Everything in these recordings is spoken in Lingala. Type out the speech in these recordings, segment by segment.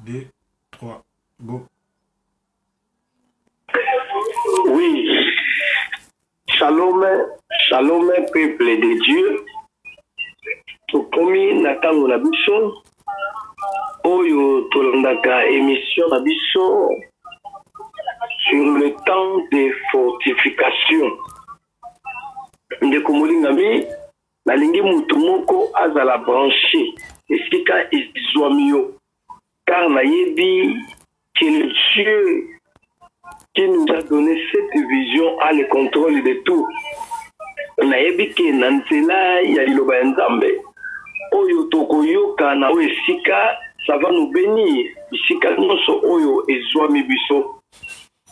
2, 3, go. Oui, shalom, shalom, peuple de Dieu. Tokomi na tango na biso oyo tolandaka émission na biso sur le temps de fortification. Ndeko molingami nalingi mutu moko azala branché esika ezwami yo car nayebi que le Dieu qui nous a donné cette vision a le contrôle de tout. Nayebi ke na nzela ya liloba ya Nzambe oyo tokoyoka na oyo esika ça va nous bénir esika nyonso oyo ezwami biso.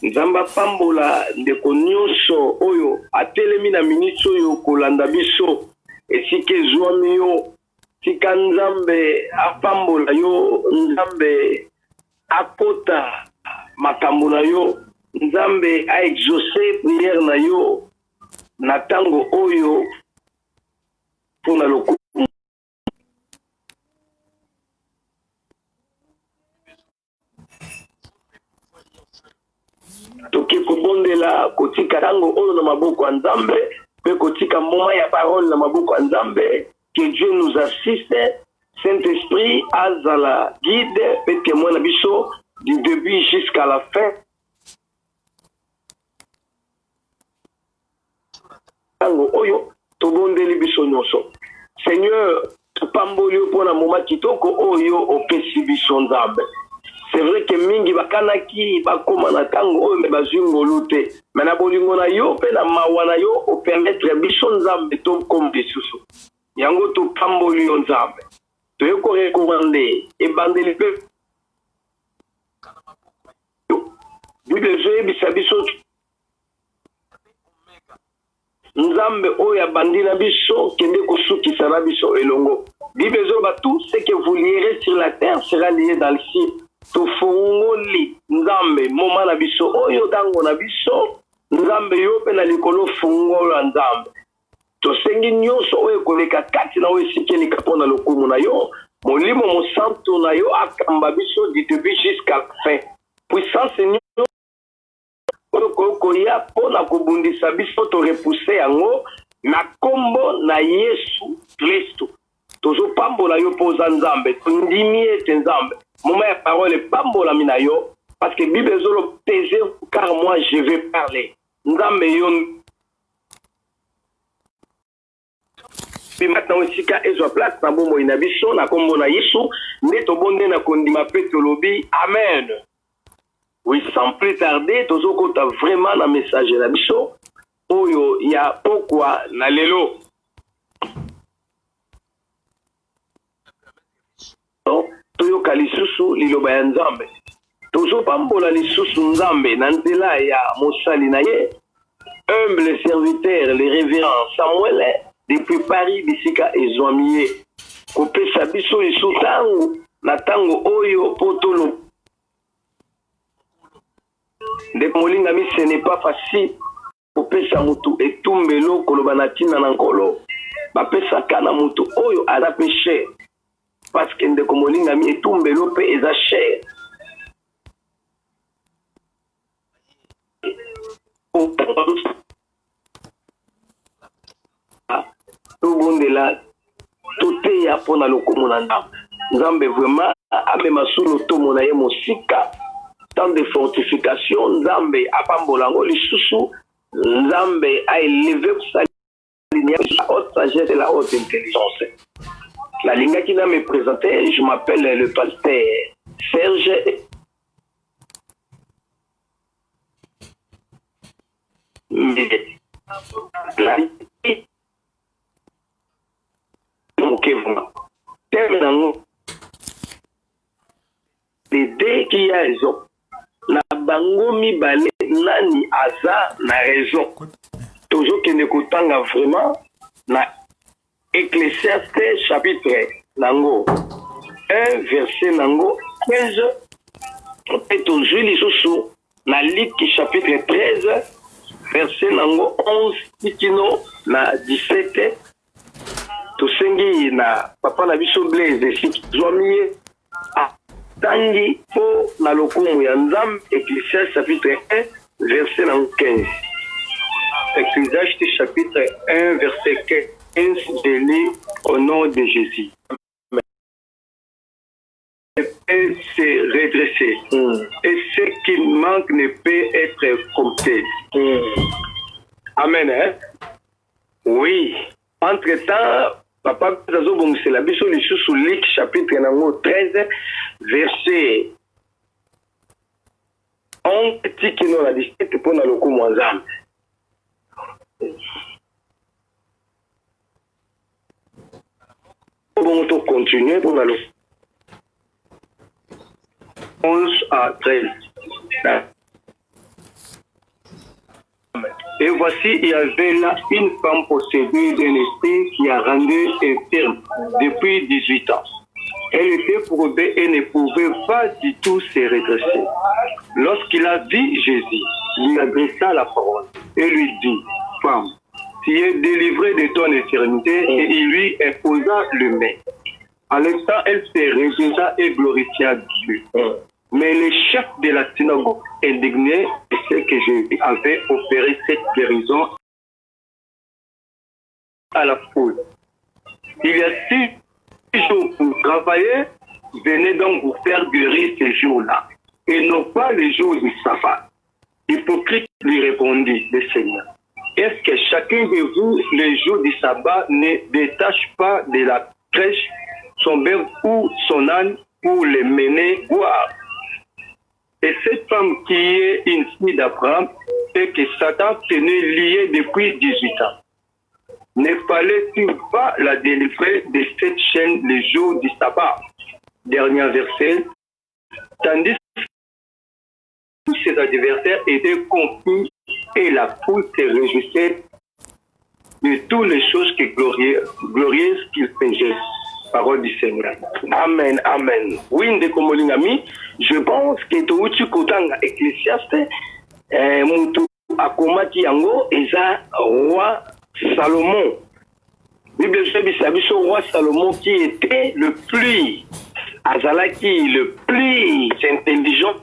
Nzamba pambola ndeko nyonso oyo atelemi na minute oyo kolanda biso esika ezwami yo. Tika Nzambe apambola yo, Nzambe akota makambo na yo, Nzambe a exaucé prière na yo na tango oyo pona lokumu. Toki kobondela kotika tango oyo na maboko ya Nzambe pe kotika moma ya parole na maboko ya Nzambe. Que Dieu nous assiste, Saint-Esprit azala guide et témoin na biso du début jusqu'à la fin. Tango oyo tobondeli biso nyonso. Seigneur, topamboli pour na moma kitoko oyo opesi biso Nzambe. C'est vrai que mingi bakanaki bakoma na tango oyo me bazingolu te. Mais na bolingo na yo pe na mawa na yo o permettre biso Nzambe to comme bisusu. Yango to pamboli yo Nzambe. Toyeko rekomande ebandeli pe. Bible zoe bisabiso Nzambe oyo abandi na biso kende kosukisa na biso elongo. Bible zoe ba tout ce que vous lirez sur la terre sera lié dans le ciel. Tofungoli Nzambe moma na biso oyo tango na biso Nzambe yo pe na likolo fungola Nzambe. Tosengi nyonso oyo koleka kati na oyo sikeli kapona lokumu na yo molimo mosantu na yo akamba biso du début jusqu'à la fin. Puissance nyonso oyo koya pona kobundisa biso to repousser yango na kombo na Yesu Kristo. Tozo pambola yo poza Nzambe tondimi ete Nzambe moma ya parole pambola mina yo parce que Bible zolo taisez car moi je vais parler. Nzambe yo puis maintenant esika ezwa place na bomoi na biso na kombo na Yesu nde tobonde na kondima pe tolobi amen. Oui, sans plus tarder tozokota vraiment na message na biso oyo ya pokwa na lelo. Toyoka lisusu liloba ya Nzambe tozopambola lisusu Nzambe na nzela ya mosali na ye humble serviteur le révérend Samuel depuis Paris bisika ezwamiye kopesa biso lisu tango na tango oyo potolo ndeko molingami ce n'est pas facile kopesa mutu etumbelo koloba na tina na nkolo bapesaka na mutu oyo aza pe cher parce que ndeko molingami etumbelo pe eza cher. Tobondela tote ya pona lokumu na Nzambe. Nzambe vraiment amema solo tomo na ye mosika temps de fortification Nzambe apambola ngo lisusu Nzambe a élevé sa la haute sagesse et la haute intelligence. La linga qui n'a me présenté, je m'appelle le pasteur Serge. Les deux qui a raison. Na bango mibale nani aza na raison. Toujours que ne kotanga vraiment na Ecclésiaste chapitre nango 1 verset nango 15 et toujours lisusu na Luc chapitre 13 verset nango 11 tikino na 17 tosengi na papa na biso Blaise si zwamiye Tangi po na lokumu ya Nzambe, Ecclésiaste chapitre 1, verset 15. Ecclésiaste chapitre 1, verset 15, je lis au nom de Jésus. Ne peut se redresser. Et ce qui manque ne peut être compté. Amen. Hein? Oui. Entre-temps, Papa c'est la biso sous Luc chapitre 13, verset 11, qui nous a dit pour nous le coup Nzambe. Bon, on continue pour nous 11 à 13. Et voici, il y avait là une femme possédée d'un esprit qui a rendu infirme depuis 18 ans. Elle était probée et ne pouvait pas du tout se redresser. Lorsqu'il a vu Jésus, il lui adressa la parole et lui dit, femme, tu es délivrée de ton infirmité, et il lui imposa le main. À l'instant, elle se réjouissa et glorifia Dieu. Mais le chef de la synagogue, indigné de ce que Jésus avait opéré cette guérison à la foule. Il y a 6 jours pour travailler, venez donc vous faire guérir ces jours-là, et non pas les jours du sabbat. Hypocrite lui répondit le Seigneur. Est-ce que chacun de vous, les jours du sabbat, ne détache pas de la crèche son bœuf ou son âne pour les mener boire? Et cette femme qui est une fille d'Abraham et que Satan tenait liée depuis 18 ans, ne fallait-il pas la délivrer de cette chaîne le jour du sabbat? Dernier verset. Tandis que ses adversaires étaient confus et la foule se réjouissait de toutes les choses glorieuses qu'il faisait. Parole du Seigneur. Amen, amen. Oui, ndeko molingami, je pense que touti kotanga Ecclésiaste, mutu akomaki yango eza roi Salomon. Bible dit roi Salomon qui était le plus azalaki, le plus intelligent.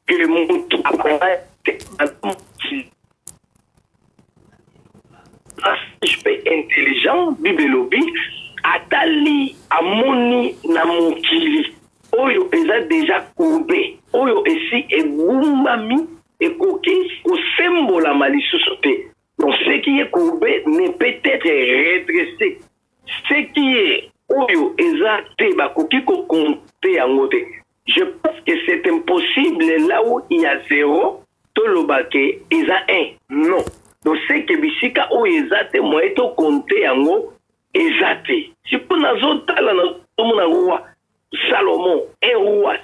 Que le monde apparaît intelligent, Bible lobby, atali amoni na mokili, oyo eza déjà courbé, oyo esi egumbami, ekoki kosembola malisusu te. Donc ce qui est courbé ne peut être redressé. Ce qui est oyo eza te bakoki ko compter yango te. Je pense que c'est impossible là où il y a 0, tout le baquet, il y a 1. Non. Donc c'est que bisika où il y a te, moi, to compter en haut, il y a te. Si pour nous autres, roi Salomon, un roi,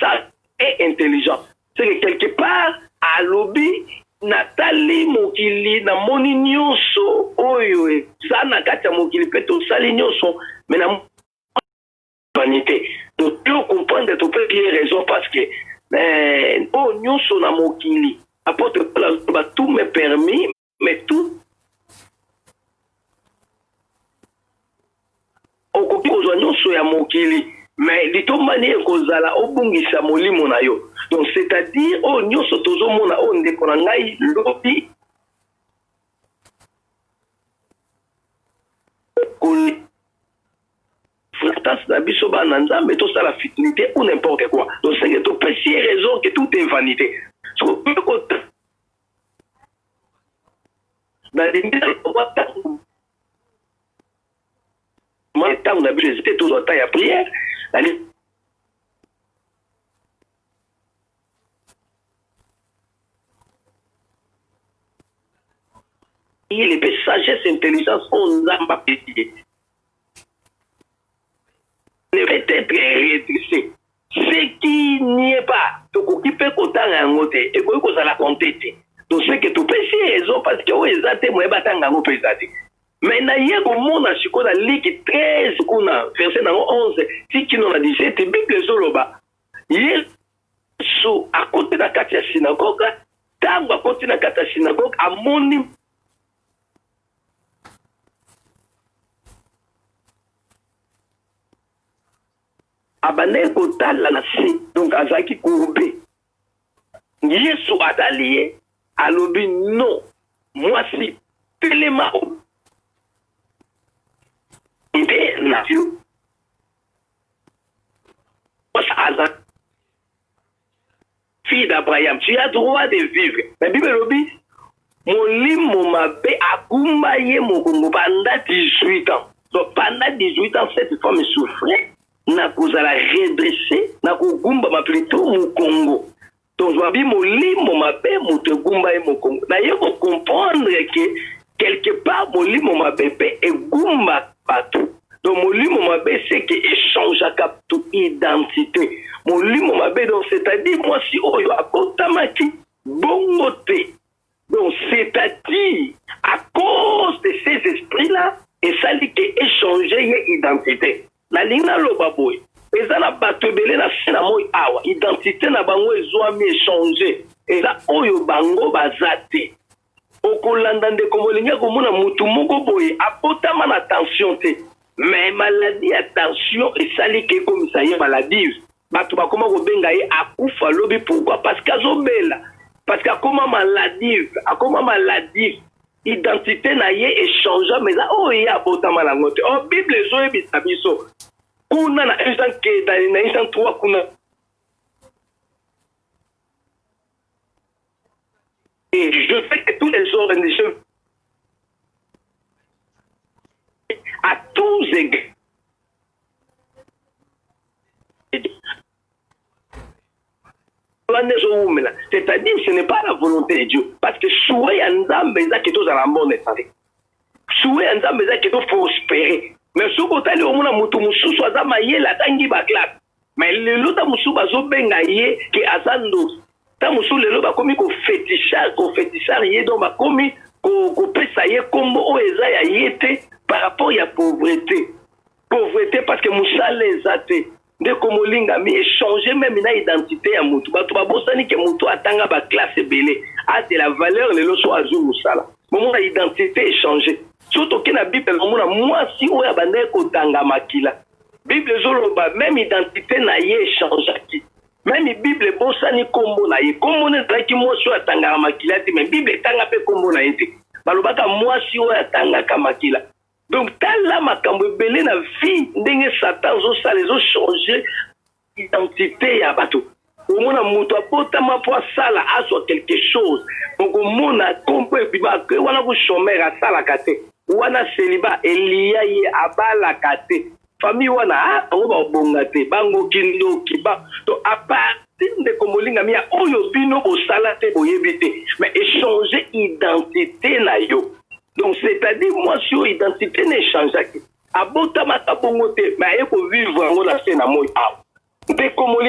ça est intelligent. C'est que quelque part, à lobby, Nathalie Mokili, na moni nyonso, oyo, ça na katia Mokili, peto sali nyonso, mais na vanité. Donc, tu comprends que tu peux dire raison parce que oh, nous sommes à Mokili. Apporte tout me permis, mais tout. Au côté que nous sommes à Mokili, mais de toute manière, nous allons au bungi samoli monayo. Donc, c'est-à-dire, oh, nous sommes tous au monde, on est qu'on a eu lobby. Mais tout ça la futilité ou n'importe quoi. Donc c'est que tout petit raison que tout est vanité. Dans les temps on a vu j'étais tout le temps à prière. Il est sagesse, intelligence, on a pas pété. Ne peut être redressé. Ce qui n'y est pas, donc qui peut compter en côté, et qu'on a la compter. Donc ce que tu peux essayer, parce que vous êtes moi batanga ngo pesate. Mais na hier au monde a siko na Luc 13 kuna verset 11, si qui nous a dit cette Bible zoloba. Hier so à côté de la synagogue, tango à côté de la synagogue a moni abandaki kotala na se, donc azalaki courbe. Yesu atali ye alobi non, mwasi telema ide na yo fille d'Abraham, tu as droit de vivre. Mais Bible lobi molimo mabe akumba ye mokongo pendant 18 ans. Donc pendant 18 ans cette femme souffrait, na kozala redresser, na kugumba ma plutôt mokongo. Donc je dis molimo mabe mutugumba ye mokongo. Na yo comprendre que quelque part molimo mabe pe egumba bato. Donc molimo mabe c'est que échange à cap toute identité. Molimo mabe donc c'est-à-dire moi si oyo akotamaki bongote. Donc c'est-à-dire à cause de ces esprits-là et ça dit que échanger une identité. La lina loba boy. Eza na bato belé na sena moi awa identité na bango ezwami échanger. Eza oyo bango bazate. Okolanda nde komolinga komona mutu moko boye apotama na tension te. Mais maladie attention et sali ke comme ça y est maladie. Bato ba koma ko benga ye akufa lobi pourquoi parce qu'azobela. Parce qu'à comment maladie, identité na ye échangeant mais là oh ya botama la ngote. Oh Bible zo e bisabiso. Kuna na instant ke na instant 3 kuna. Et je sais que tous les organisations à tous égards. C'est-à-dire ce n'est pas la volonté de Dieu. Parce que souhait en Nzambe ezaki to za bonne santé. Souhait en Nzambe ezaki to prospérer. Mais ce côté là on a mutu mususu azama ye la tangi ba classe. Mais le lota musu bazo benga ye ke azando. Ta musu le lo ba komi ko fétichar ye donc ba komi ko pesa ye kombo o eza ya yete par rapport à pauvreté. Pauvreté parce que musale ezate. De komolinga mi échanger même na identité ya mutu bato babosani ke mutu atanga ba classe belé a de la valeur le loso azulu sala moment la identité échanger surtout que na bible mona moi si oya bande ko tanga makila bible zoloba même identité na ye échangeaki même bible bosani kombo na ye kombo ne zaki moi so atanga makila te mais bible tanga pe kombo na ye te balobaka moi si oya tanga kamakila. Donc, tala makambo belé na vie, ndenge Satan zo sa les ont changé identité ya bato. Au moins, muto apota ma po sala aso quelque chose. Donc, au moins, kompo epiba que wana ko chômeur a sala kate. Wana célibat elia ye abala kate. Famille wana on ba bongate bango kindo kiba. Donc, à partir de komolinga mia oyo bino bo sala te boyebite. Mais échanger identité na yo. Donc, c'est-à-dire, moi, sur identité n'échange pas. Abota matabongote, mais il faut vivre en la scène à moi. Dès que mon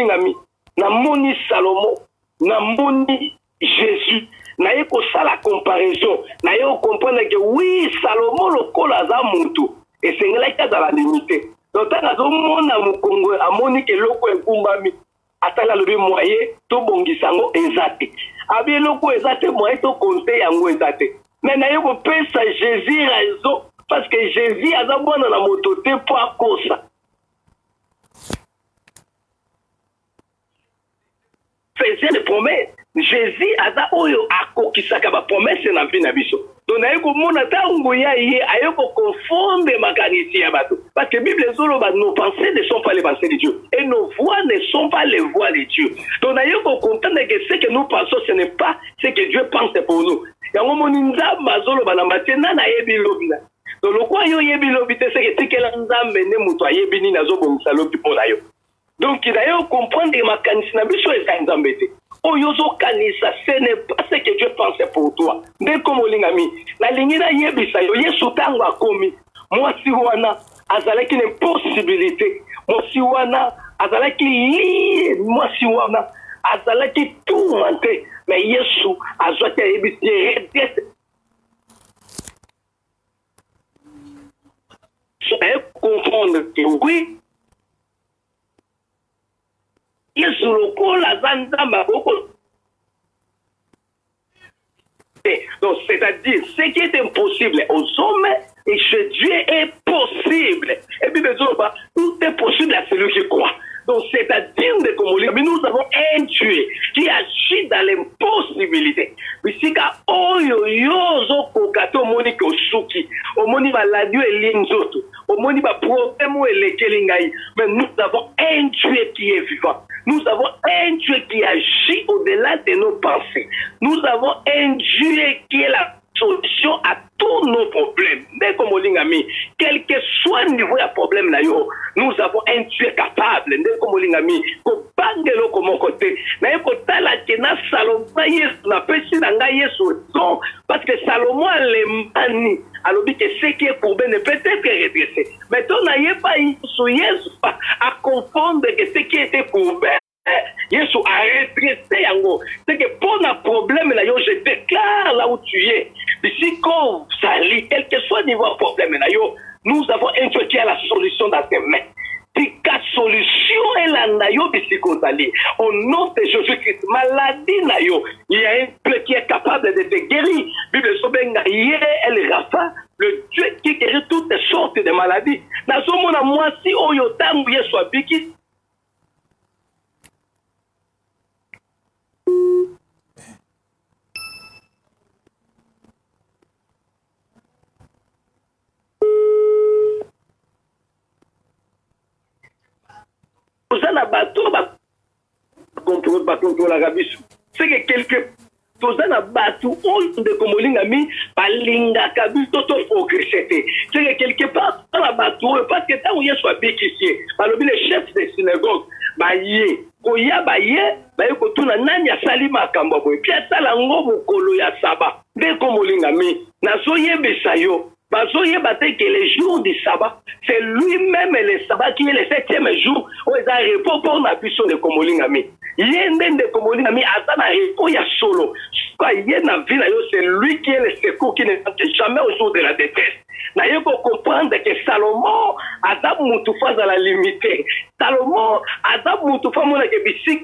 na moni Salomon, na moni Jésus, na yeko ça la comparaison, na yeko comprendre que oui, Salomon le kolaza muntu, et c'est là qu'il y a dans la limite. Donc, dans le monde à mon Congo, à moni que loko e kumbami, atala le moyen, to bongisango ezate. Abi loko ezate moyen to compte yango ezate. Mais naye ko pesa Jésus raison parce que Jésus a d'abord dans la moto te pour cause faisait des promesses. Jésus a da oyo akokisaka ba promesse na vie na biso. Donc naye ko mona ta ngoya ye aye ko confondre makanisi ya bato parce que Bible zolo ba nos pensées ne sont pas les pensées de Dieu et nos voix ne sont pas les voix de Dieu. Donc naye ko comprendre que ce que nous pensons ce n'est pas ce que Dieu pense pour nous. Yango moni nzamba zolo ba na matena na yebi lobina. Donc le quoi yo yebi lobite c'est que tikela nzambe ne muto ayebi ni nazo bongisa lobi pour yo. Donc d'ailleurs comprendre que makanisi na biso eza nzambe te. Oyozo kanisa ce n'est pas ce que Dieu pensait pour toi. Dès comme olingami la ligne na yebisa yo Yesu tango akomi moi si wana azalaki une possibilité moi si wana azalaki moi si wana azalaki tout menté mais Yesu azwaki yebisa comprendre que oui Yesu lokola zanzamba boko. Donc c'est-à-dire ce qui est impossible aux hommes et chez Dieu est possible. Et puis tout est possible à celui qui croit. Donc, c'est-à-dire de Komoli, mais nous avons un Dieu qui agit dans l'impossibilité. Bisika oyo yozo kokato moni kosuki, omoni maladie elinzoto, omoni ba problème elekelingai. Mais nous avons un Dieu qui est vivant. Nous avons un Dieu qui agit au-delà de nos pensées. Nous avons un Dieu qui est la solution à tous nos problèmes. Dès que Molingami, quel que soit le niveau de problème, nous avons un Dieu capable. Dès que Molingami, qu'on bangelo comme côté. Mais quand la kena Salomon, n'a pas si parce que Salomon les mani. Alors que ce qui est courbé ne peut être redressé. Mais on n'a pas à confondre que ce qui était courbé. Yesu a redressé yango. C'est que pour un problème là, je déclare là où tu es. Si comme ça lit, quel que soit le niveau de problème là, nous avons un Dieu qui a la solution dans tes mains. La solution est là, au nom de Jésus-Christ, maladie, il y a un Dieu qui est capable de te guérir. Bible Sobenga, elle Rafa, le Dieu qui guérit toutes sortes de maladies. Dans ce monde, moi, si Oyotam, Yesu Abiki, na bateau contrôle la rabisu c'est que quelque toza na bateau on de komolinga mi balinga kabiso to progresser c'est que quelque part dans la bateau parce que tant Yesu abikisi balobi le chef de synagogue baye koya baye ko tuna nani asali makambo boy puis asala ngo mokolo ya saba de komolinga mi na so yebisa yo. Que les jours du sabbat, c'est lui-même le sabbat qui est le 7e jour où il a repos pour la puissance de Komolingami. Il y a un de Komolingami, Atana repos, il y a solo. C'est lui qui est le secours qui ne manque jamais au jour de la détresse. Il faut comprendre que Salomon, Adam Moutoufa dans la limité. Salomon, Adam Moutoufa, mon akebisi.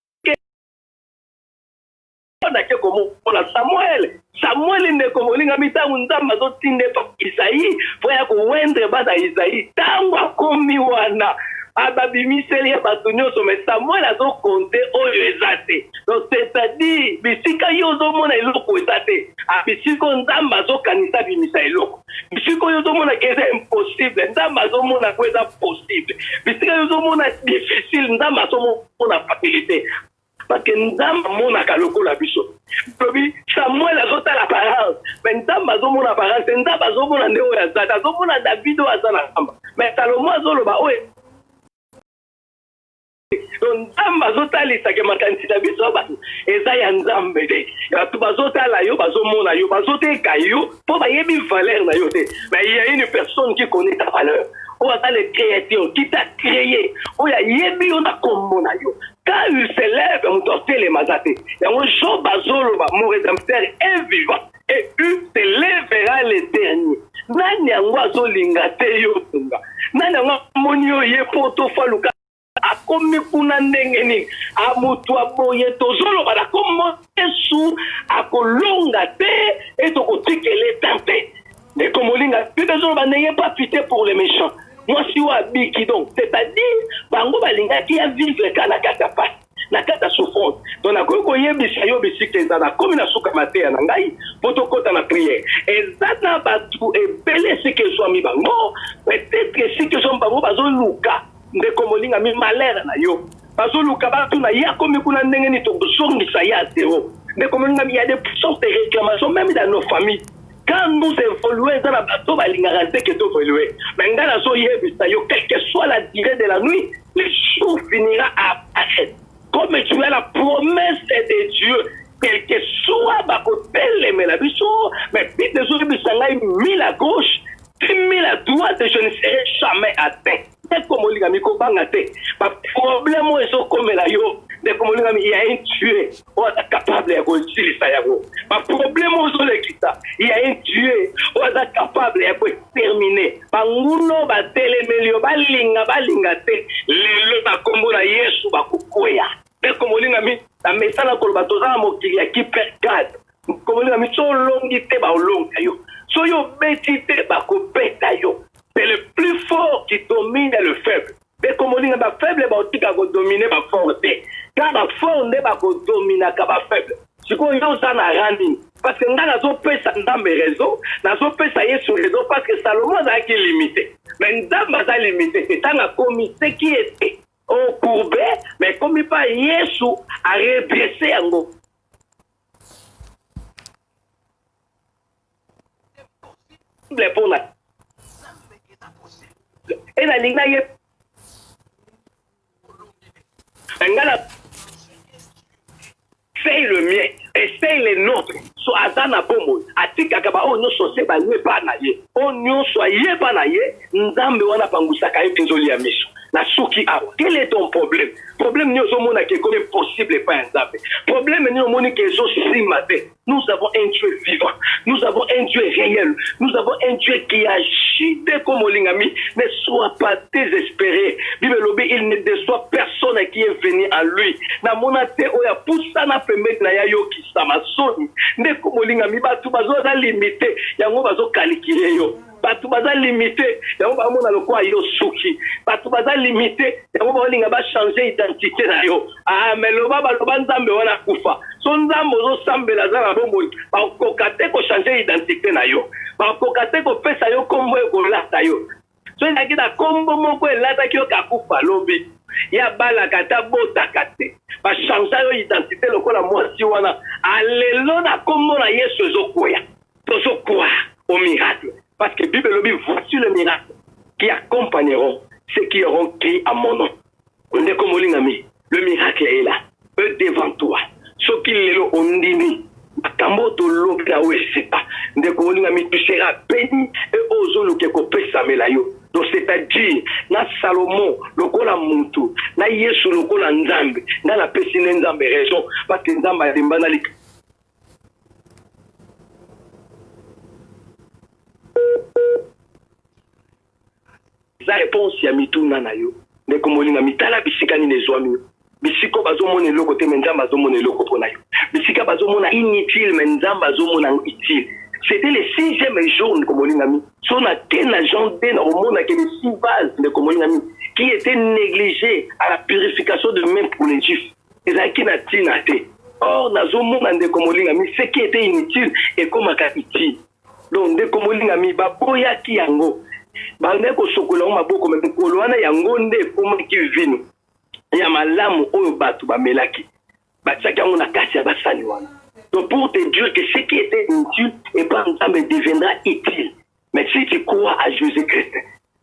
Samuel ne komolinga mitangu nzamba zotinde pa Isaïe foya ko wendre bada Isaïe tango akomi wana ababimiseli ya bato nyonso mais Samuel azo compter oyo ezate. Donc c'est-à-dire bisika yo ozomona eloko ezate bisiko nzamba azokanisa bimisa eloko bisiko yo ozomona ke c'est impossible nzamba azomona ko eza possible bisika yo ozomona difficile nzamba azomona facilité. Parce que Ndam mona kaloko la biso. Samuel azota la parole. Mais Ndam azomona apparence, Ndam azomona ndeo ya zata, azomona David o azana kamba. Mais Salomon azoloba oye. Donc Ndam azota lisa ke makanisi da biso bato. Eza ya Nzambe de. Bato bazota la yo bazomona yo, bazota kayo pour ba yebi valeur na yo te. Mais il y a une personne qui connaît ta valeur. On a le créateur qui t'a créé. On a yebi on a komona yo. Quand il se lève, on doit faire les mazates. Et on joue bazolo, mon rédempteur est vivant. Et il se lèvera le dernier. Nani angwazo lingate yo tunga. Nani angwamonyo ye poto faluka. Akomi kuna ndengeni. Amutu aboye tozolo bada komo esu. Akolonga te. Et toko tikele tante. Et comme on linga, plus de gens n'ayez pas pité pour les méchants. Moi, si on a biki donc, c'est-à-dire, bango balinga qui a vivre quand la kata passe, la kata souffrance. Donc, na koko yebisa yo bisike na comme na suka matea na ngai, potokota na prière. Et zana batu et belé ce que soit mi bango, peut-être que si que son bango bazo luka, de comme linga mi malheur na yo. Bazo luka batu na ya comme kuna ndenge ni to songi sa ya zéro. Mais comme linga il y a des sortes de réclamations même dans nos familles. Quand nous évoluons dans la bateau, que tu évoluer. Mais quelle que soit la durée de la nuit, le jour finira à apparaître. Comme tu as la promesse de Dieu, quel que soit mais puis des jours, mis à gauche, mis à droite, je ne serai jamais atteint. Comme on dit, problème est comme la yo. Il y a un Dieu qui est capable de utiliser ça. Le problème il y a un Dieu qui est capable de terminer. Banguno ba telemelio balinga te lelo ba kombola Yesu ba kukoya. Mais comme on dit la mesala ko ba toza mokili ya kiperkade. Comme on dit so longi te ba longa yo. So yo beti te ba ko beta yo. C'est le plus fort qui domine le faible. Mais comme on dit, ba faible ba otika ko dominer ba forte. Quand ba forte ba ko dominer ka ba faible. Siko yo ça na rani parce que nga nazo pesa ndambe raison, nazo pesa Yesu raison parce que Salomon a qui limité. Mais ndamba ça limité, c'est un comité qui était au courbé, mais comme il pas Yesu a redressé en pour la et la ligne là fais le mien, essaye les nôtres. So azana bomo, atika kaba o no sose ba nye pa na ye. O nyo so ye pa na ye, nzambe wana pangusa ka pinzoli ya miso. Na suki awa. Quel est ton problème? Problème ni ozo mona ke comme possible pas nzambe. Problème ni omoni ke zo simate. Nous avons un Dieu vivant. Nous avons un Dieu réel. Nous avons un Dieu qui agit comme Olingami. Ne sois pas désespéré. Bible lobi, il ne déçoit personne qui est venu à lui. Na monate oya poussa na permettre na ya yo ki samasoni. Ne comme Olingami batu bazo za limité. Yango bazo calculer yo. Batu baza limité. Yango ba mona lokwa yo suki. Batu baza limité. Yango ba olinga ba changer identité na yo. Ah mais loba nzambe wana kufa. Son nzambe zo sambela za bomoi. Ba kokate ko changer identité na yo. Ba kokate ko pesa yo kombo ko lata yo. So ina kita kombo moko elata ki yo kakufa lobi. Ya bala kata bota kate. Ba changer yo identité lokola mwasi wana. Alelo na kombo na Yesu ezokoya. Tozokoa au miracle. Parce que Bible lobi voici le miracle qui accompagneront ceux qui auront crié à mon nom. On est comme Olingami. Le miracle est là. Eux devant toi. Ce qui est là, on dit, Makambo to loka wesita. Ndeko Olingami, tu seras béni et ozo lo keko pesa melayo. Donc c'est-à-dire, na Salomon, lokola muntu, na Yesu lokola nzambe, na la pesine nzambe raison, parce que nzambe a dembana li. La réponse ya mituna na yo. Ndeko Olingami, tala bisika ni nezwami. Bisiko bazomona eloko te menzamba bazomona eloko pona yo. Bisika bazomona inutile menzamba bazomona utile. C'était le 6e jour de Komolingami. Son a ten agent de hormone que les 6 bases de Komolingami qui étaient négligées à la purification de même pour les juifs. Et ça qui n'a tinate. Or nazomona de Komolingami ce qui était inutile et comme utile. Donc de Komolingami baboya ki yango. Bande ko sokola maboko me kolwana yango nde comme ki vino. Ya malamu oyo batu bamelaki batiaki yango na kati ya basani wana. Donc pour te dire que ce qui était inutile et pas ensemble deviendra utile. Mais si tu crois à Jésus-Christ,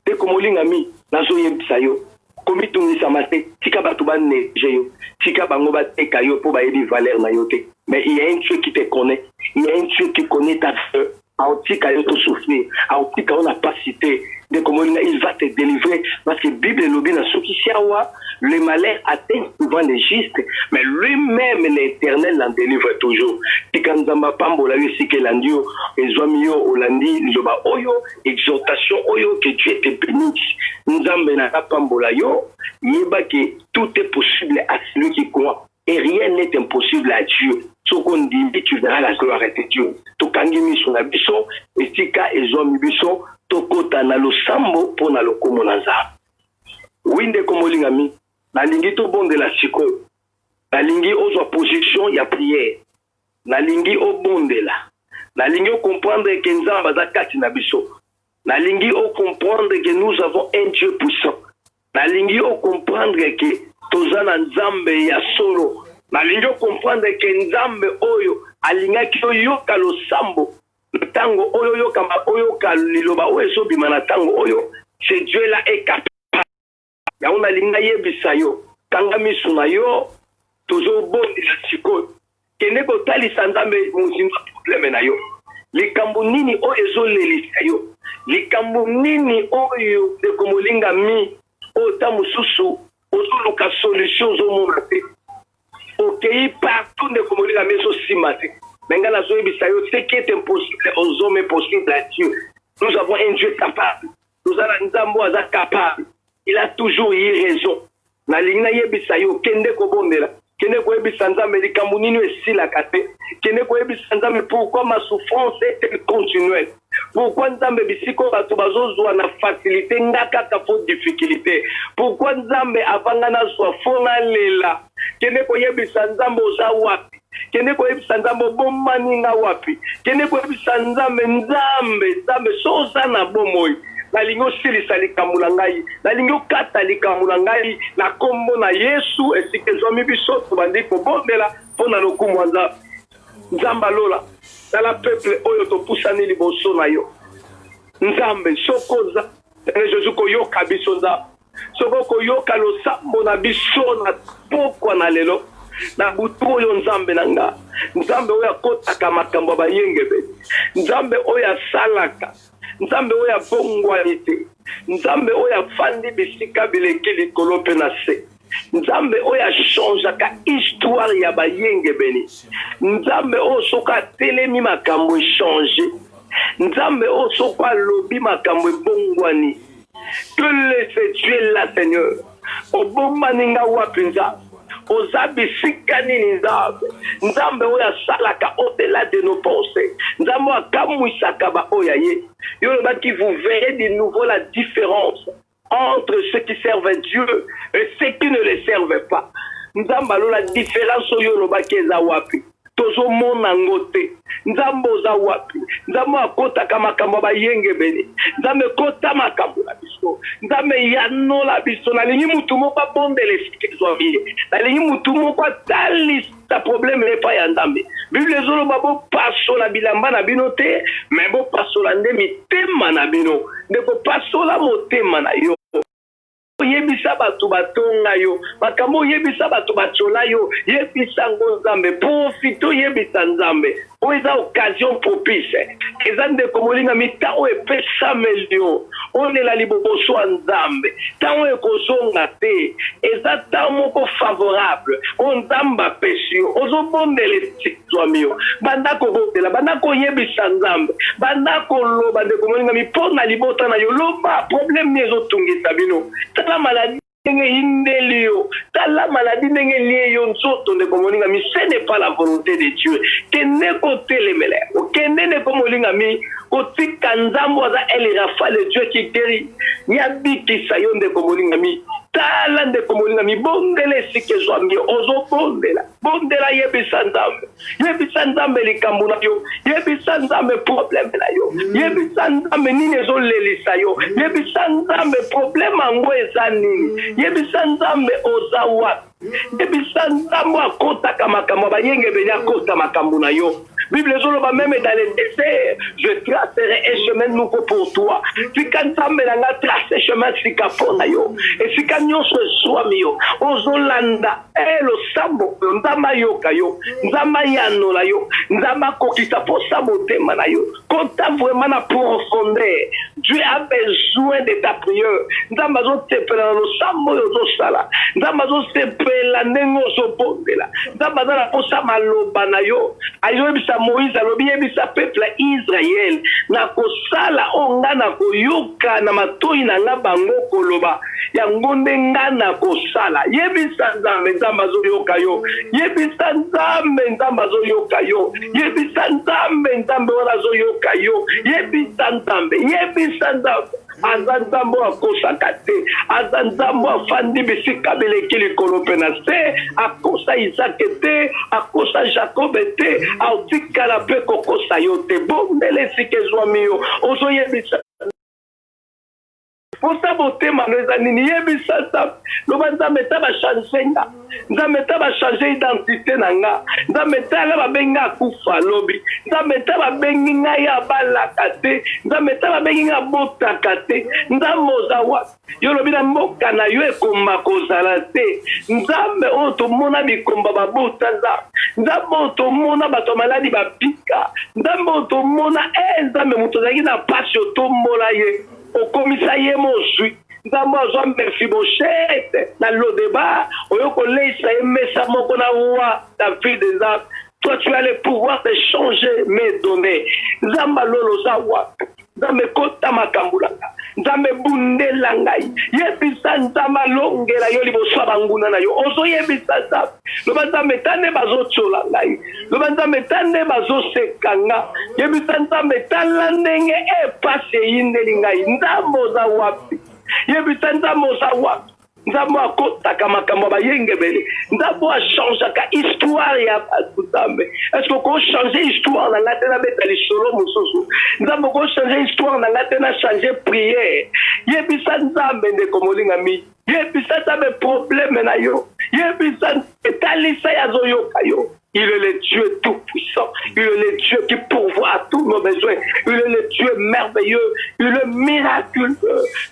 te comme Olingami nazoyebisa yo komitungisa mate tika batu baneje yo tika bango bateka yo po bayebi valeur na yo te. Mais il y a un Dieu qui te connaît, il y a un Dieu qui connaît ta vie. Aotika yo to souffrir, aotika on n'a pas cité. De comment il va te délivrer parce que Bible lobi na soki siawa le malheur atteint souvent les justes mais lui-même l'Éternel l'en délivre toujours. Tikanzamba pambola yesike landio ezwamio olandi loba oyo exhortation oyo que Dieu te bénisse. Nzambe na pambola yo yeba que tout est possible à celui qui croit et rien n'est impossible à Dieu. Ce qu'on dit, tu verras la gloire de Dieu. Tokangimi sur la biso, etika ezwami biso. Tokota na losambo po na lokomo na nzambe. Winde Komolingami, nalingi to bondela sikoyo. Nalingi ozwa position ya prière. Nalingi obondela. Nalingi comprendre que nzambe aza kati na biso. Nalingi comprendre que nous avons un Dieu puissant. Nalingi comprendre que toza na nzambe ya solo. Nalingi comprendre que nzambe oyo alingaki yoka losambo. Tango oyo yoka oyo kaliloba oyo so bimana tango oyo ce Dieu là est capable ya ona linga yebisa yo kanga misu na yo tozo bondi la siko kene ko tali sanzambe muzinga problème na yo likambo nini oyo ezolelisa yo likambo nini oyo de Komolingami ota mususu ozoluka solution zo monate okei partout de Komolingami so simate. Maintenant, ce qui est impossible aux hommes est possible à Dieu. Nous avons un Dieu capable. Nous avons un Nzambo capable. Il a toujours eu raison. Na lingna yebisa yo kende ko bondela. Kende ko yebisa Nzambe likambo nini esila kate. Kende ko yebisa Nzambe pourquoi ma souffrance est continuelle. Pourquoi Nzambe bisiko bato bazozwa na facilité ngaka fo difficulté? Pourquoi Nzambe avanga zwa fona lela? Kene koyebisa Nzambe oza wapi? Kene koyebisa Nzambe bomani nga wapi? Kene koyebisa Nzambe soza na bomoi. Nalingi osilisa likambo na ngai, nalingi okata likambo na ngai na kombo na Yesu esika ezwami biso tobandi kobondela mpona lokumu ya Nzambe. Nzambe alola tala peuple oyo topusani liboso na yo. Nzambe sokoza Jésus koyoka biso Nzambe, soko koyoka losambo na biso na pokwa na lelo na butu oyo Nzambe na nga. Nzambe oyo akotaka makambo bayengebe, Nzambe oyo asalaka, Nzambe oyo abongwani te, Nzambe oyo afandi bisika bileki likolo mpe na se, Nzambe oyo achangeaka histoire ya bayengebeni, Nzambe oyo soko atelemi makambo echange, Nzambe oyo soko alobi makambo ebongwani. Que l'effectuer là, Seigneur. Obomani nga wapi Nzambe, oza bisika nini Nzambe? Nzambe oyo asalaka au-delà de nos pensées, Nzambe akamwisaka ba oya ye. Yolobaki vous verrez de nouveau la différence entre ceux qui servent Dieu et ceux qui ne le servent pas. Nzambe alo la différence oyo yolobaki eza wapi? Tozomona ngote. Nzambe oza wapi? Nzambe akotaka makambo bayengebeni, Nzambe kota makambo na biso, Nzambe yanola biso. Nalingi mutu moko abondela esika ezwami, nalingi mutu moko atalisa problème epai ya Nzambe. Bible ezoloba bopasola bilamba na bino te, me bopasola nde mitema na bino. Ndeko pasola motema na yo. Yebisa bato batonga yo, makambo yebisa bato bachola yo, yebisa ngo Nzambe, profito yebisa Nzambe. O eza occasion propice. Eza ndeko molinga mita o epesa melio. On est la liboso ya Nzambe. Tango ekozonga te, eza tango moko favorable. On Nzambe apesi yo, ozobondela esizwami yo. Banda kobondela, banda koyebisa Nzambe, banda koloba ndeko molinga mipona libota na yo, loba problème ni ezotungisa bino. Tala maladi ndenge indeli yo, tala maladi ndenge lie yo nzoto ndeko molinga mi, ce n'est pas la volonté de Dieu. Kende kotelemele, kende ndeko molinga mi, kotika Nzambe aza El Rafa, le Dieu qui guérit. Nyabikisa yo ndeko molinga mi, tala ndeko molinga mi, bondela esika ezwami yo, ozobondela, bondela yebisa Nzambe, yebisa Nzambe likambo na yo, yebisa Nzambe problème na yo, yebisa Nzambe nini ezolelisa yo, yebisa Nzambe problème ango eza nini, yebisa Nzambe oza wapi, yebisa Nzambe akotaka makambo bayengebeni akota makambo na yo. Bible ezoloba même dans les déserts, je tracerai un chemin nouveau pour toi. Sika Nzambe na nga trace chemin sika pona yo. Et sika nyonso eswami yo, ozolanda losambo Nzambe yoka yo, Nzambe yanola yo, Nzambe akokisa posa motema na yo. Kota vraiment na profondeur. Dieu a besoin de ta prière. Nzambe azotepela na losambo yo ozosala, Nzambe azotepela ndenge ozobondela, Nzambe azala posa maloba na yo. Ayoyebisa Moïse alobi yebisa peuple Israël na kosala onga na koyoka na matoi na nga bango koloba yango nde nga na kosala. Yebisa Nzambe, Nzambe azoyoka yo, yebisa Nzambe, Nzambe azoyoka yo, yebisa Nzambe, Nzambe wana azoyoka yo, yebisa Nzambe, yebisa Nzambe. Aza Nzambe akosaka te, aza Nzambe afandi bisika bileki likolo mpe na se, akosa Isake te, akosa Jacobe te, aotikala mpe kokosa yo te. Bondela esika ezwami yo, ozoyebisa posa motema no eza nini, yebisa Nzambe. Loba Nzambe ta bachange nga, Nzambe ta bachange identité na nga, Nzambe tala babengi nga akufa lobi, Nzambe ta babengi nga ya balaka te, Nzambe ta babengi nga botaka te. Nzambe oza wapi? Yo lobi na mboka na yo ekomba kozala te. Nzambe oyo tomona bikomba babota Nzambe, Nzambe oyo tomona bato maladi babika, Nzambe oyo tomona Nzambe moto azalaki na pasi otombola ye okomisa ye moswi. Nzambe azwa Mefiboshete na Lodeba oyo koleisa ye mesa moko na roi David Nzambe. Toi tu as le pouvoir de changer mes données. Nzambe lolo za wapi? nzambe kota makambo langa nzambe bundela ngai yebisa nzambe alongela yo liboso ya banguna na yo ozoyebisa nzambe loba nzambe tane bazotsola ngai loba nzambe tane bazoseka nga yebisa nzambe tala ndenge epasi eyindeli ngai nzambe oza wapi yebisa nzambe oza wapi nzambe akotaka makambo bayengebele nzambe achangeaka histoire ya bato nzambe estce okochange histoire na nga te nabeta lisolo mosusu nzambe okochange histoire na nga te na change priere yebisa nzambe ndeko molingami yebisa nzambe probleme na yo yebisa etalisa yazoyoka yo. Il est le Dieu tout-puissant. Il est le Dieu qui pourvoit à tous nos besoins. Il est le Dieu merveilleux. Il est miraculeux.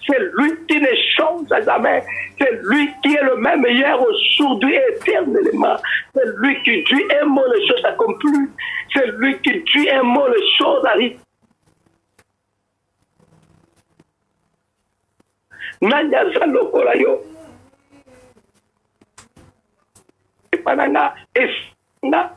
C'est lui qui ne change jamais. C'est lui qui est le même hier, aujourd'hui et éternellement. C'est lui qui dit un mot, les choses s'accomplissent. C'est lui qui dit un mot, les choses arrivent. Nanya zalokola yo. Epananga nga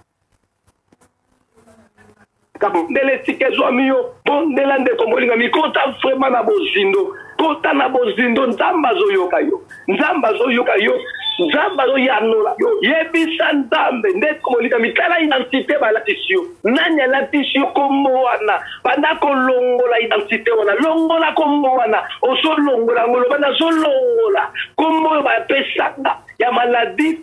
kabondele tikezo miyo bondela ndeko molinga mikota vraiment na bozindo kota na bozindo nzamba zoyoka yo nzamba zoyoka yo nzamba zoyanola yo yebisa nzambe ndeko molinga mitala identité balatisio nanya latisio kombo wana banda kolongola identité wana longola kombo wana osolongola ngolo banda solongola kombo ba pesanga ya maladie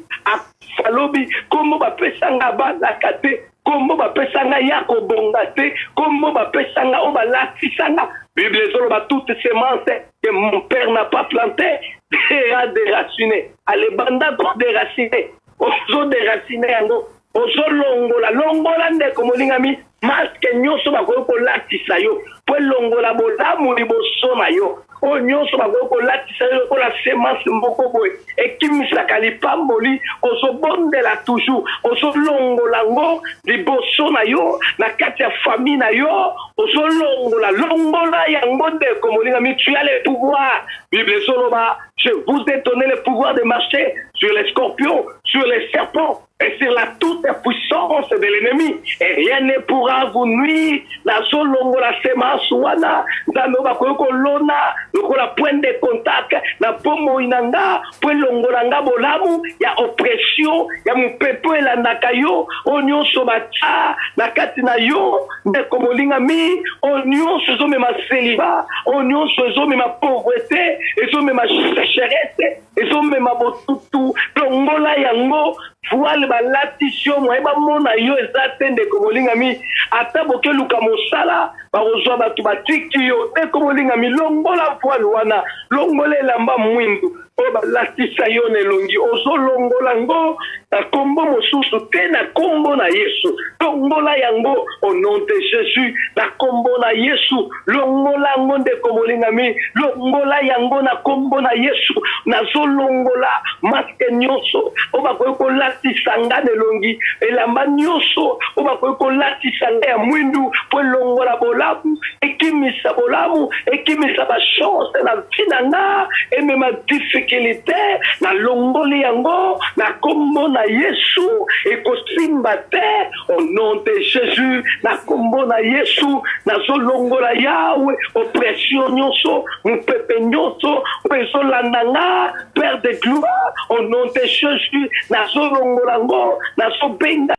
falobi kombo bapesanga balaka te kombo bapesanga ya kobonga te kombo bapesanga o balatisanga Bible ezoloba toute semence que mon père n'a pas planté sera déracinée alebanda ko déraciné ozo déraciné yango ozolongola longola ndeko molingami maske nyonso bakoki kolatisa yo po elongola bolamu liboso na yo oyo nyonso bakoki kolatisa yo lokola semence moko boye ekimisaka lipamboli ozobondela toujours ozolongola ngo liboso na yo na kati ya famille na yo ozolongola longola yango ndeko molingami tu as le pouvoir Bible ezoloba je vous ai donné le pouvoir de marcher sur les scorpions sur les serpents et sur la toute puissance de l'ennemi et rien ne pourra vous nuire la solongo la semence wana nzambe bakoki kolona lokola point de contact na pomo inanga po elongola nga bolamu ya oppression ya mopepe elandaka yo oyo nyonso batia na kati na yo ndeko molingami oyo nyonso ezomema seliba oyo nyonso ezomema pauvreté ezomema sécheresse ezomema botutu longola yango voile balatisio moyeba mona yo eza te ndeko molingami ata bokeluka mosala bakozwa bato batiki yo ndeko molingami longola voile wana longola elamba mwindu oyo balatisa yo na elongi ozolongola ngo na kombo mosusu te na kombo na yesu longola yango au nom de jésus na kombo na yesu longola yango ndeko molingami longola yango na kombo na yesu nazolongola maske nyonso oyo bakoki kolatisa nga na elongi elamba nyonso oyo bakoki kolatisa nga ya mwindu po elongola bolamu ekimisa bolamu ekimisa bachance na vi na nga emema difficulté na longoli yango na kombo na yesu ekosimba te au nom de jésus na kombo na yesu nazolongola yawe oppression nyonso mopepe nyonso oyo ezolanda nga père de gloire au nom de jésus nazolongola ngo nazobenga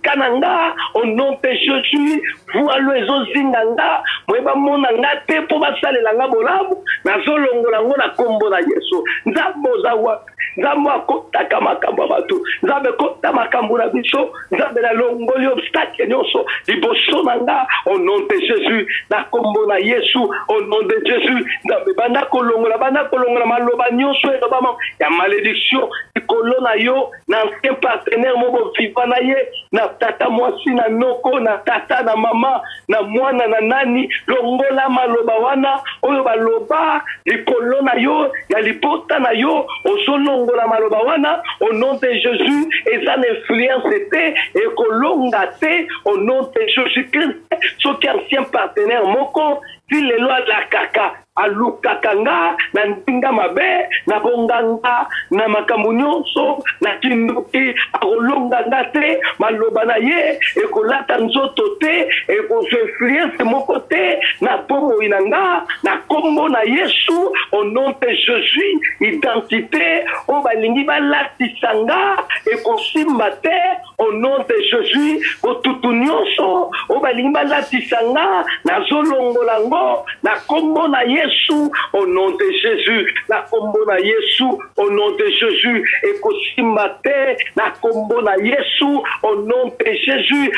kananga au nom de jésus voile ezozinga nga moyeba mona nga te mpo basalela nga bolamu nazolongola ngo na kombo na yesu nzambe oza wapi nzambe akotaka makambo ya bato nzambe kota makambo na biso nzambe nalongoli obstacle nyonso liboso na nga au nom de jésus na kombo na yesu au nom de jésus nzambe banda kolongola maloba nyonso elobama ya malédiction likolo na yo na ancien partenaire moko viva na ye na tata mwasi na noko na tata na mama na mwana na nani longola maloba wana oyo baloba likolo na yo ya libota na yo ozolongola maloba wana au nom de jésus eza na influence te ekolonga te au nom de jésus christ soki ancien partenaire moko ti lelo alakaka alukaka nga na ndinga mabe na bonganga na makambo nyonso na kindoki akolonga nga te maloba na ye ekolata nzoto te ekozwa influence moko te na bomoi na nga na kombo na Yesu au nom de Jésus identité oyo balingi balatisa nga ekosimba te au nom de Jésus botutu nyonso oyo balingi balatisa nga nazolongola ngo na kombo na Yesu au nom de Jésus na kombo na Yesu au nom de Jésus ekosimba te na kombo na Yesu au nom de Jésus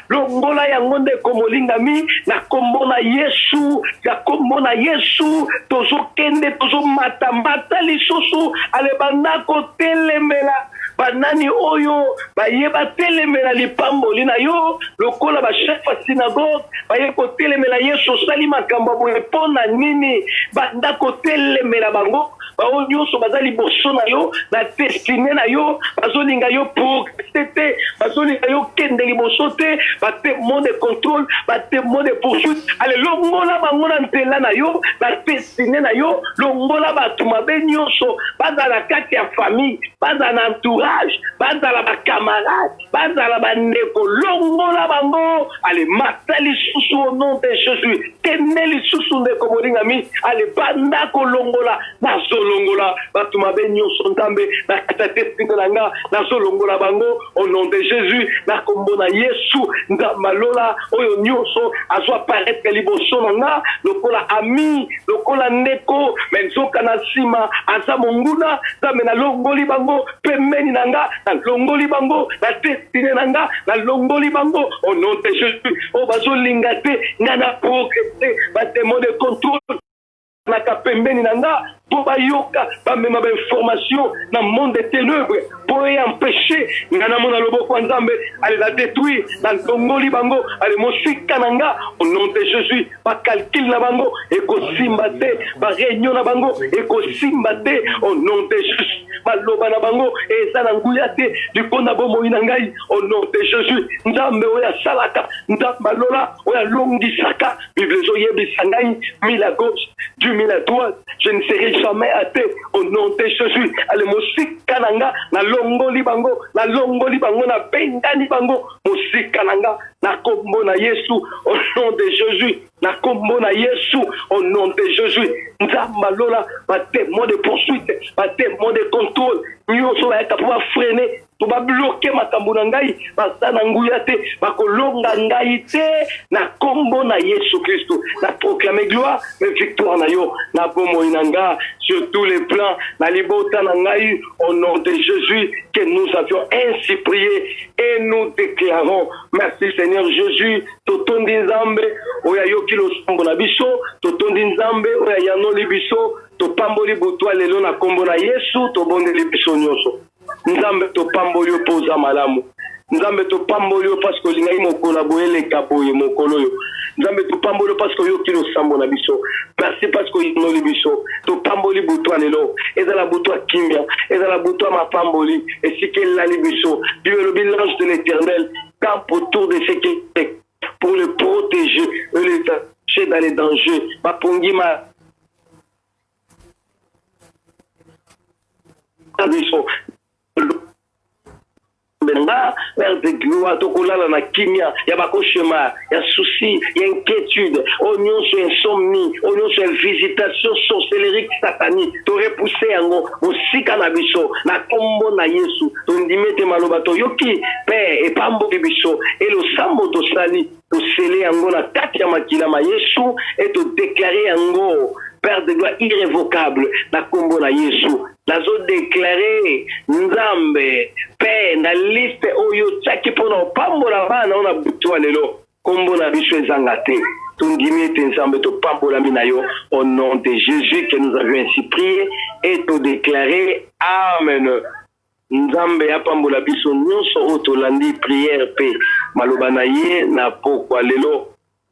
longola yango ndeko molingami na kombo na Yesu ya kombo na Yesu tozokende tozomatamata lisusu alebanda kotelemela banani oyo bayeba telemela lipamboli na yo lokola bachef ya synagogue baye kotelemela Yesu osali makambo boye mpo na nini banda kotelemela bango bao nyonso baza liboso na yo na destine na yo bazolinga yo progresse te bazolinga yo kende liboso te bate mot de contrôle bate mot de poursuite ale longola bango na nzela na yo na destine na yo longola bato mabe nyonso bazala kati ya famille bazala na entourage bazala bacamarade bazala bandeko longola bango ale mata lisusu au nom de Jésus kende lisusu ndeko molingami ale banda kolongola nazolongola bato mabe nyonso nzambe na kata destine na nga nazolongola bango au nom de Jésus na kombo na Yesu nzambalola oyo nyonso azwa paraître liboso na nga lokola ami lokola ndeko menzoka na nsima aza monguna nzambe nalongoli bango pembeni na nga nalongoli bango na destine na nga nalongoli bango au nom de Jésus oyo bazolinga te nga na progresse bademo de contrôle naka pembeni na nga po bayoka bamema bainformation na monde des ténèbres po empêcher nga na mona loboko nzambe ale la détruire na longoli bango ale mosika na nga au nom de Jésus bakalkile na bango ekosimba te baréunion na bango ekosimba te au nom de Jésus baloba na bango eza na nguya te liponda bomoi na ngai au nom de Jésus nzambe oyo asalaka nzambe alola oyo alongisaka bible ezoyebisa ngai mille à gauche du mille à droite je ne serai jamais athée au nom de Jésus ale mosika na nga na longoli bango na bengani bango mosika na nga na kombo na Yesu au nom de Jésus na kombo na Yesu au nom de Jésus nzamba lola batemon de poursuite batemon de contrôle nyonso bayaka po bafrene to babloke makambo na ngai baza na nguya te bakolonga ngai te na kombo na Yesu Kristo na proclamer gloire et victoire na yo na bomoi na nga sur tous les plans na libota na ngai au nom de Jésus que nous avions ainsi prié et nous déclarons merci Seigneur Jésus totondi nzambe oya yoki losambo na biso totondi nzambe oya yanoli biso topamboli butwa lelo na kombo na Yesu tobondeli biso nyonso nzambe topamboli yo poza malamu nzambe topamboli yo parce que lingai mokolo boyeleka boye mokolo yo nzambe topamboli yo parce que yoki losambo na biso merci parce que yanoli biso topamboli butwa lelo ezala butwa kimia ezala butwa mapamboli esika elali biso bibelobi l'ange de l'Éternel campe autour de ce qui est pour le protéger et le cacher dans les dangers bapongi ma vers de gloire tokolala na kimia ya bakoshema ya souci ya inquiétude nyonso insomnie nyonso visitation sorcellerie satanique to repousser yango osika na biso na kombo na Yesu tondimete maloba toyoki pe epamboli biso elosambo tosali tosele yango na kati ya makila ma Yesu et to déclarer yango Père de gloire irrévocable na kombo na Yesu nazo déclarer nzambe pe na liste oyo tsaki pona opambola bana ona butwa lelo kombo na biso ezanga te tondimi ete nzambe topambola mina yo au nom de Jésus que nous avions ainsi prié et to déclarer amen nzambe apambola biso nyonso oyo tolandi prière pe maloba na ye na pokwa lelo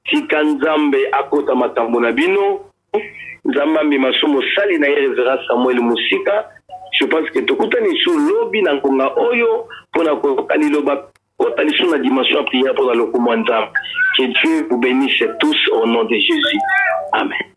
tika nzambe akota makambo na bino nzambe masomo sali na Révérend Samuel Musika je pense que tokutani sur lobi na ngonga oyo pona ko kaliloba kota liso na dimension prière pour la lokomo nzambe Que Dieu vous bénisse tous au nom de Jésus. Amen.